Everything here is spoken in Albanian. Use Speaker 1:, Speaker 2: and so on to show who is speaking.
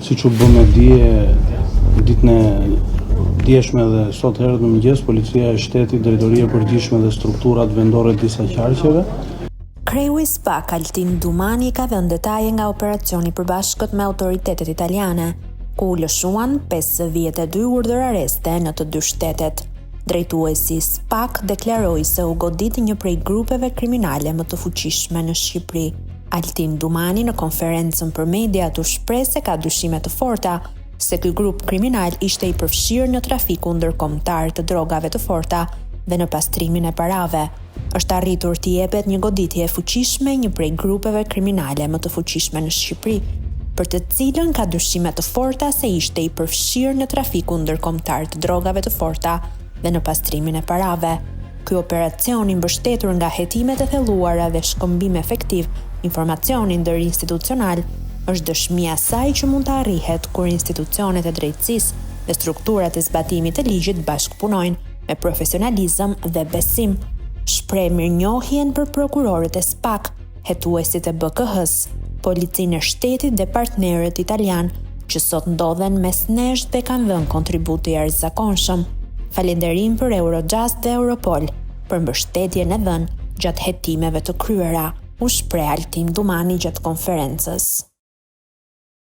Speaker 1: Siç u bë me dije ditën e djeshme dhe sot herët në mëngjes, Policia e Shtetit, Drejtoria e Përgjithshme dhe strukturat vendore të disa qarqeve.
Speaker 2: Kreu i SPAK Altin Dumani ka dhënë detaje nga operacioni i përbashkët me autoritetet italiane, ku u lëshuan 52 urdhër arreste në të dy shtetet. Drejtuesi i SPAK deklaroi se u goditi një prej grupeve kriminale më të fuqishme në Shqipëri. Altin Dumani në konferencën për media u shpreh se ka dyshime të forta se ky grup kriminal ishte i përfshirë në trafikun ndërkombëtar të drogave të forta dhe në pastrimin e parave. Është arritur t'i jepet një goditje e fuqishme një prej grupeve kriminale më të fuqishme në Shqipëri, për të cilën ka dyshime të forta se ishte i përfshirë në trafikun ndërkombëtar të drogave të forta dhe në pastrimin e parave. Ky operacion i mbështetur nga hetimet e thelluara dhe shkëmbim efektiv informacioni ndërinstitucional është dëshmia saj që mund të arrihet kur institucionet e drejtësisë dhe strukturat e zbatimit të ligjit bashkëpunojnë me profesionalizëm dhe besim. Shpreh mirënjohjen për prokurorët e SPAK, hetuesit e BKH-s, Policinë e Shtetit dhe partnerët italian që sot ndodhen mes nesh dhe kanë dhënë kontribut të jashtëzakonshëm. Falënderim për Eurojust dhe Europol për mbështetjen e dhënë gjatë hetimeve të kryera, u shpreh Altin Dumani gjatë konferencës.